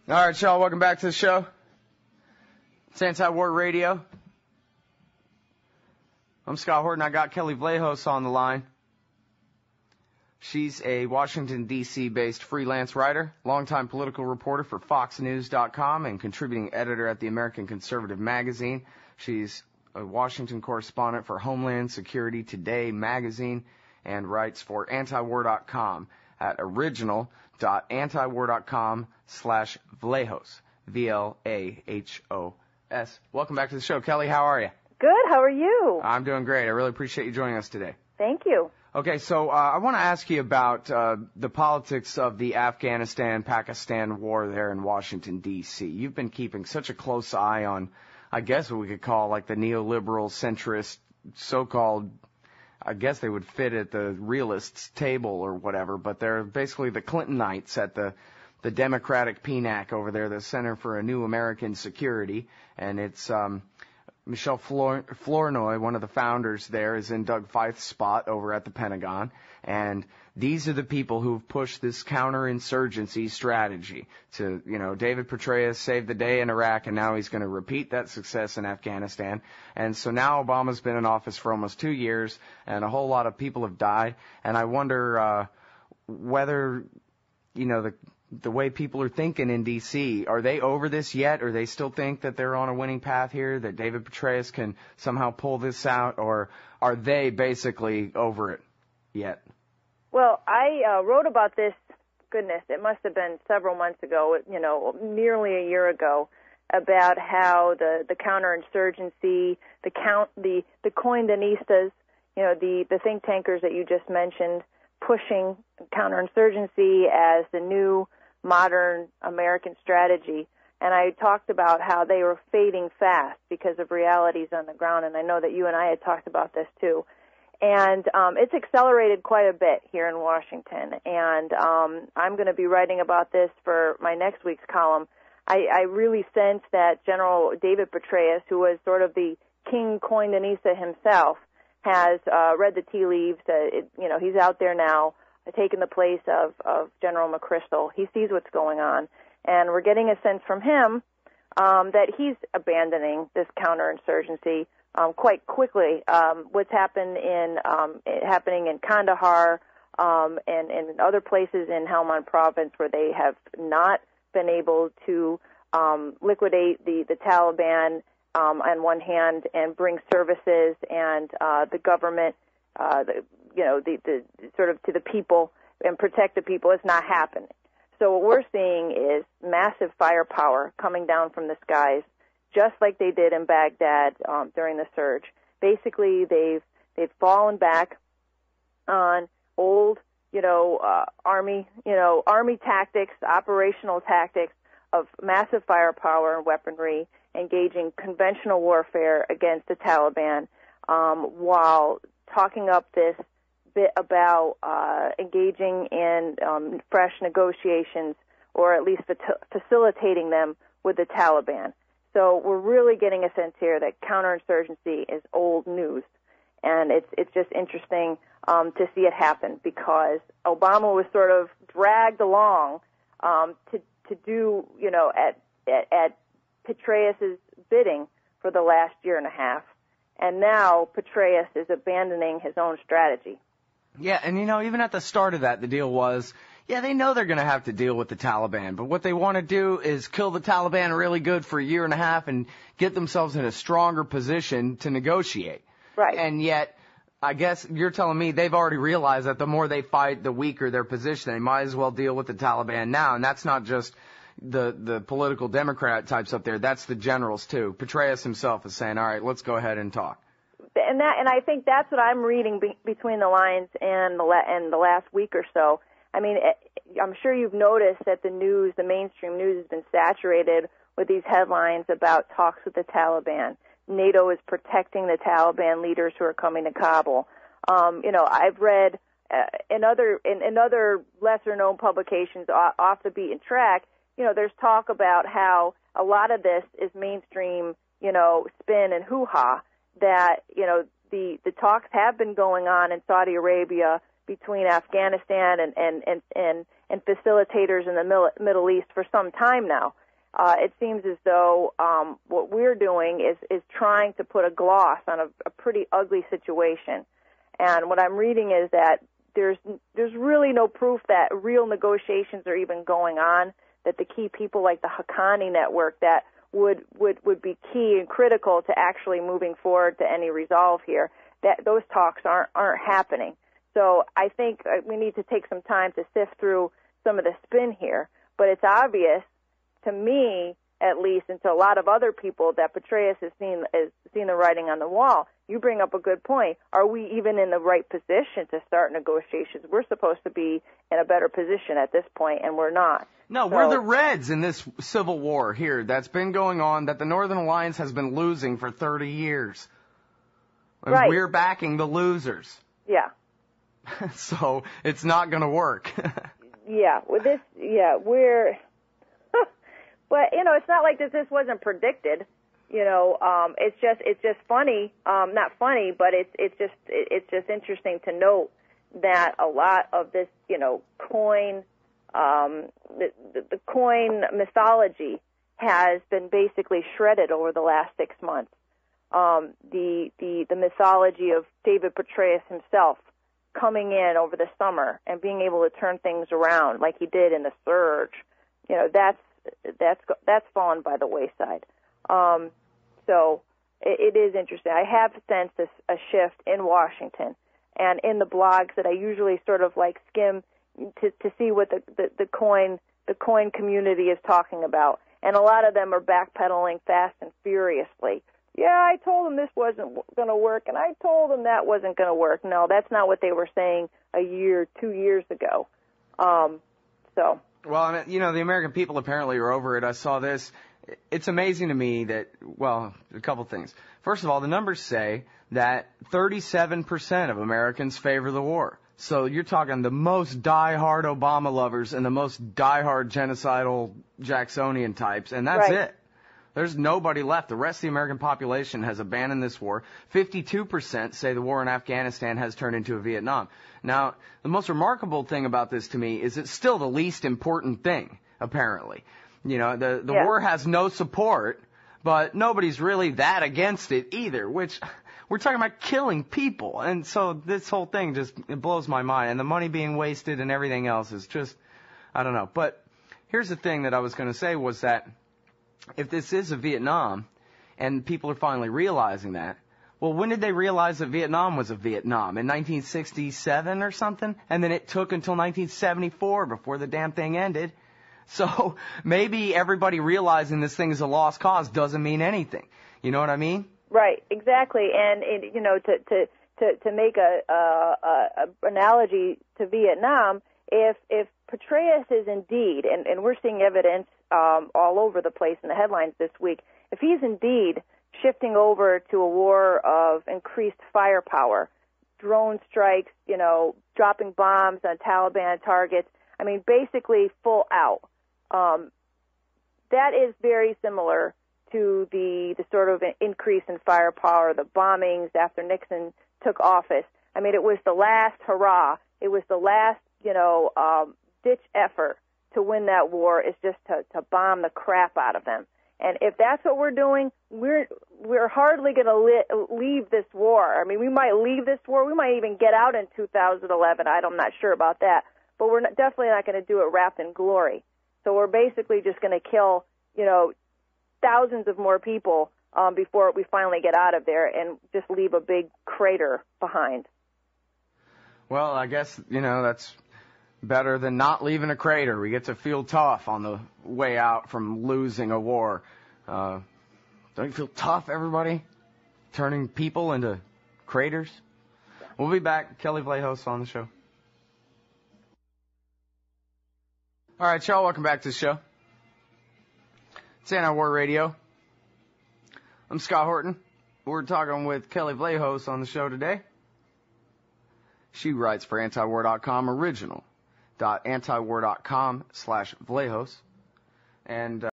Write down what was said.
All right, y'all, welcome back to the show. It's Antiwar Radio. I'm Scott Horton. I got Kelley Vlahos on the line. She's a Washington, D.C. based freelance writer, longtime political reporter for FoxNews.com, and contributing editor at the American Conservative magazine. She's a Washington correspondent for Homeland Security Today magazine and writes for Antiwar.com at original.antiwar.com/Vlahos, Vlahos. Welcome back to the show. Kelley, how are you? Good. How are you? I'm doing great. I really appreciate you joining us today. Thank you. Okay, so I want to ask you about the politics of the Afghanistan-Pakistan war there in Washington, D.C. You've been keeping such a close eye on, I guess what we could call like the neoliberal, centrist, so-called, I guess they would fit at the realists' table or whatever, but they're basically the Clintonites at the Democratic PNAC over there, the Center for a New American Security, and it's Michelle Flournoy, one of the founders there, is in Doug Feith's spot over at the Pentagon. And these are the people who've pushed this counterinsurgency strategy to, David Petraeus saved the day in Iraq, and now he's going to repeat that success in Afghanistan. And so now Obama's been in office for almost 2 years, and a whole lot of people have died. And I wonder whether, the way people are thinking in D.C., are they over this yet, or they still think that they're on a winning path here, that David Petraeus can somehow pull this out, or are they basically over it yet? Well, I wrote about this, goodness, it must have been several months ago, nearly a year ago, about how the counterinsurgency, the Coindonistas, the think tankers that you just mentioned, pushing counterinsurgency as the new modern American strategy. And I talked about how they were fading fast because of realities on the ground, and I know that you and I had talked about this too. And it's accelerated quite a bit here in Washington, and I'm going to be writing about this for my next week's column. I really sense that General David Petraeus, who was sort of the King Coindonista himself, has read the tea leaves. He's out there now, taking the place of General McChrystal. He sees what's going on, and we're getting a sense from him that he's abandoning this counterinsurgency quite quickly. What's happening in Kandahar and in other places in Helmand Province where they have not been able to liquidate the Taliban on one hand and bring services and the government, the sort of to the people and protect the people. It's not happening. So what we're seeing is massive firepower coming down from the skies, just like they did in Baghdad during the surge. Basically, they've fallen back on old, army tactics, operational tactics of massive firepower and weaponry, engaging conventional warfare against the Taliban, while talking up this bit about engaging in fresh negotiations, or at least facilitating them with the Taliban. So we're really getting a sense here that counterinsurgency is old news, and it's just interesting to see it happen, because Obama was sort of dragged along to do at Petraeus' bidding for the last year and a half, and now Petraeus is abandoning his own strategy. Yeah, and even at the start of that, the deal was, they know they're going to have to deal with the Taliban, but what they want to do is kill the Taliban really good for a year and a half and get themselves in a stronger position to negotiate. Right. And yet, I guess you're telling me they've already realized that the more they fight, the weaker their position. They might as well deal with the Taliban now, and that's not just the political Democrat types up there. That's the generals too. Petraeus himself is saying, all right, let's go ahead and talk. And I think that's what I'm reading between the lines and the last week or so. I mean, I'm sure you've noticed that the mainstream news has been saturated with these headlines about talks with the Taliban. NATO is protecting the Taliban leaders who are coming to Kabul. I've read in other lesser-known publications off the beaten track, there's talk about how a lot of this is mainstream, spin and hoo-ha, that, the talks have been going on in Saudi Arabia between Afghanistan and facilitators in the Middle East for some time now. It seems as though what we're doing is trying to put a gloss on a pretty ugly situation. And what I'm reading is that there's really no proof that real negotiations are even going on, that the key people like the Haqqani network that would be key and critical to actually moving forward to any resolve here, that those talks aren't happening. So I think we need to take some time to sift through some of the spin here. But it's obvious, to me at least, and to a lot of other people, that Petraeus has seen the writing on the wall. You bring up a good point. Are we even in the right position to start negotiations? We're supposed to be in a better position at this point, and we're not. No, we're the Reds in this civil war here that's been going on, that the Northern Alliance has been losing for 30 years. And right. We're backing the losers. Yeah. So it's not going to work. Yeah. We're... But, it's not like this wasn't predicted. It's just funny. Not funny, but it's just interesting to note that a lot of this, coin, the coin mythology has been basically shredded over the last 6 months. The mythology of David Petraeus himself coming in over the summer and being able to turn things around like he did in the surge, that's fallen by the wayside. So it is interesting. I have sensed a shift in Washington and in the blogs that I usually sort of like skim to see what the coin community is talking about. And a lot of them are backpedaling fast and furiously. Yeah, I told them this wasn't going to work, and I told them that wasn't going to work. No, that's not what they were saying a year, 2 years ago. Well, the American people apparently are over it. I saw this. It's amazing to me that, well, a couple things. First of all, the numbers say that 37% of Americans favor the war. So you're talking the most diehard Obama lovers and the most diehard genocidal Jacksonian types, and that's right. it. There's nobody left. The rest of the American population has abandoned this war. 52% say the war in Afghanistan has turned into a Vietnam. Now, the most remarkable thing about this to me is it's still the least important thing, apparently. The war has no support, but nobody's really that against it either, which we're talking about killing people. And so this whole thing it blows my mind. And the money being wasted and everything else is just, I don't know. But here's the thing that I was going to say was that if this is a Vietnam, and people are finally realizing that, well, when did they realize that Vietnam was a Vietnam? In 1967 or something? And then it took until 1974 before the damn thing ended. So maybe everybody realizing this thing is a lost cause doesn't mean anything. You know what I mean? Right, exactly. And to make a analogy to Vietnam, if Petraeus is indeed, and we're seeing evidence all over the place in the headlines this week, if he's indeed shifting over to a war of increased firepower, drone strikes, dropping bombs on Taliban targets, basically full out, that is very similar to the sort of increase in firepower, the bombings after Nixon took office. It was the last hurrah. It was the last, ditch effort to win that war, is just to bomb the crap out of them. And if that's what we're doing, we're hardly going to leave this war. We might leave this war. We might even get out in 2011. I'm not sure about that. But we're definitely not going to do it wrapped in glory. So we're basically just going to kill, thousands of more people before we finally get out of there and just leave a big crater behind. Well, I guess, that's better than not leaving a crater. We get to feel tough on the way out from losing a war. Don't you feel tough, everybody? Turning people into craters? We'll be back. Kelley Vlahos on the show. All right, y'all, welcome back to the show. It's Antiwar Radio. I'm Scott Horton. We're talking with Kelley Vlahos on the show today. She writes for Antiwar.com, original.antiwar.com/Vlahos. And